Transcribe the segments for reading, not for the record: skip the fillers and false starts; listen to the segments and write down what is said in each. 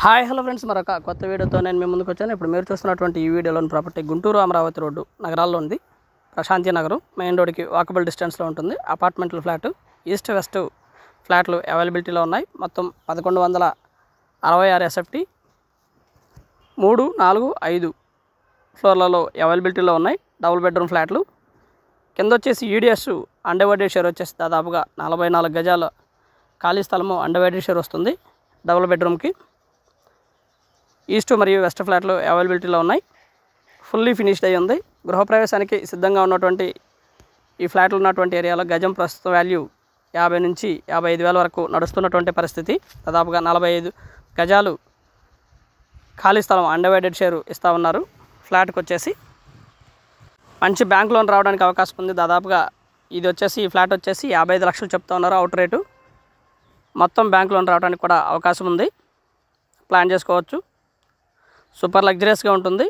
Hi hello friends, మరొక కొత్త వీడియోతో నేను మీ ముందుకు వచ్చాను. ఇప్పుడు మీరు చూస్తున్నటువంటి ఈ వీడియోలోని ప్రాపర్టీ గుంటూరు అమరావతి రోడ్డు నగరాల్లో ఉంది. ప్రశాంతి నగరం మెయిన్ రోడ్డుకి వాకబుల్ డిస్టెన్స్లో ఉంటుంది. అపార్ట్మెంట్ల ఫ్లాట్ ఈస్ట్ వెస్ట్ ఫ్లాట్లు అవైలబిలిటీలో ఉన్నాయి. మొత్తం 1166 ఎస్ఎఫ్టీ 3, 4, 5 ఫ్లోర్లలో అవైలబిలిటీలో ఉన్నాయి. డబుల్ బెడ్రూమ్ ఫ్లాట్లు. కింద వచ్చేసి యూడిఎస్ అన్డివైడెడ్ షేర్ వచ్చేసి దాదాపుగా 44 గజాల ఖాళీ స్థలము అన్డివైడెడ్ షేర్ వస్తుంది డబుల్ బెడ్రూమ్కి. ఈస్ట్ మరియు వెస్ట్ ఫ్లాట్లు అవైలబిలిటీలో ఉన్నాయి. ఫుల్లీ ఫినిష్డ్ అయి ఉంది. గృహప్రవేశానికి సిద్ధంగా ఉన్నటువంటి ఈ ఫ్లాట్లు ఉన్నటువంటి ఏరియాలో గజం ప్రస్తుత వాల్యూ 50 నుంచి 55,000 వరకు నడుస్తున్నటువంటి పరిస్థితి. దాదాపుగా 45 గజాలు ఖాళీ స్థలం అన్డివైడెడ్ షేరు ఇస్తూ ఉన్నారు. ఫ్లాట్కి వచ్చేసి మంచి బ్యాంక్ లోన్ రావడానికి అవకాశం ఉంది. దాదాపుగా ఇది వచ్చేసి ఈ ఫ్లాట్ వచ్చేసి 55 లక్షలు చెప్తా ఉన్నారు అవుట్ రేటు. మొత్తం బ్యాంక్ లోన్ రావడానికి కూడా అవకాశం ఉంది. ప్లాన్ చేసుకోవచ్చు. సూపర్ లగ్జరియస్గా ఉంటుంది.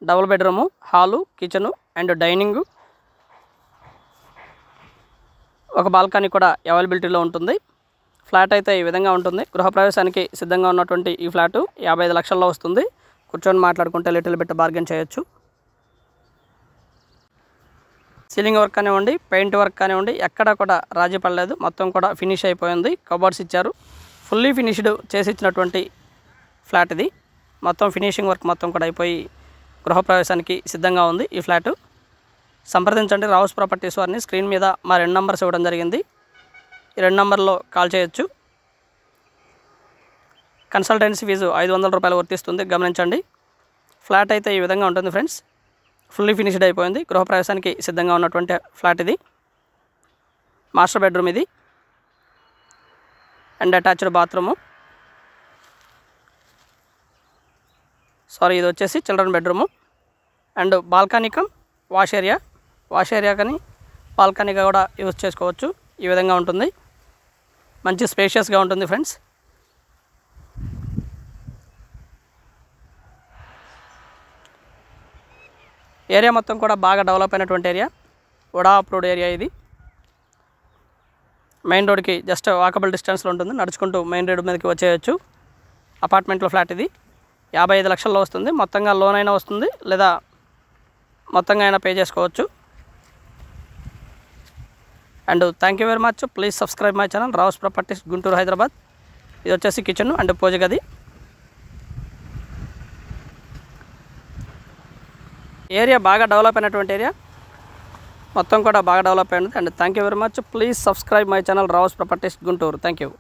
Double bedroom, hall, kitchen and dining, ఒక బాల్కనీ కూడా అవైలబిలిటీలో ఉంటుంది. ఫ్లాట్ అయితే ఈ విధంగా ఉంటుంది. గృహప్రవేశానికి సిద్ధంగా ఉన్నటువంటి ఈ ఫ్లాటు 55 లక్షల్లో వస్తుంది. కూర్చొని మాట్లాడుకుంటే లిటిల్ బిట్ బార్గెన్ చేయొచ్చు. సీలింగ్ వర్క్ కానివ్వండి, పెయింట్ వర్క్ కానివ్వండి, ఎక్కడా కూడా రాజీ పడలేదు. మొత్తం కూడా ఫినిష్ అయిపోయింది. కబోర్డ్స్ ఇచ్చారు. ఫుల్లీ ఫినిష్డ్ చేసి ఇచ్చినటువంటి ఫ్లాట్ ఇది. మొత్తం ఫినిషింగ్ వర్క్ మొత్తం కూడా అయిపోయి గృహప్రవేశానికి సిద్ధంగా ఉంది ఈ ఫ్లాటు. సంప్రదించండి రావుస్ ప్రాపర్టీస్ వారిని. స్క్రీన్ మీద మా 2 నంబర్స్ ఇవ్వడం జరిగింది. ఈ 2 నంబర్లో కాల్ చేయొచ్చు. కన్సల్టెన్సీ ఫీజు 500 రూపాయలు వర్తిస్తుంది, గమనించండి. ఫ్లాట్ అయితే ఈ విధంగా ఉంటుంది ఫ్రెండ్స్. ఫుల్లీ ఫినిష్డ్ అయిపోయింది. గృహప్రవేశానికి సిద్ధంగా ఉన్నటువంటి ఫ్లాట్ ఇది. మాస్టర్ బెడ్రూమ్ ఇది అండ్ అటాచ్డ్ బాత్రూము. ఇది వచ్చేసి children bedroom and balcony come wash area కానీ బాల్కనీగా కూడా యూజ్ చేసుకోవచ్చు. ఈ విధంగా ఉంటుంది. మంచి స్పేషియస్గా ఉంటుంది ఫ్రెండ్స్. ఏరియా మొత్తం కూడా బాగా డెవలప్ అయినటువంటి ఏరియా. వడా అప్రూవ్డ్ ఏరియా ఇది. మెయిన్ రోడ్కి జస్ట్ వాకబుల్ డిస్టెన్స్లో ఉంటుంది. నడుచుకుంటూ మెయిన్ రోడ్ మీదకి వచ్చేయచ్చు. అపార్ట్మెంట్లో ఫ్లాట్ ఇది. 55 లక్షల్లో వస్తుంది. మొత్తంగా లోన్ అయినా వస్తుంది, లేదా మొత్తంగా అయినా పే చేసుకోవచ్చు. And thank you very much. Please subscribe my channel Rao's properties Guntur, Hyderabad. ఇది వచ్చేసి కిచెన్ అండ్ పూజ గది. ఏరియా బాగా డెవలప్ అయినటువంటి ఏరియా. మొత్తం కూడా బాగా డెవలప్ అయింది. And thank you very much. Please subscribe my channel Rao's properties Guntur. Thank you.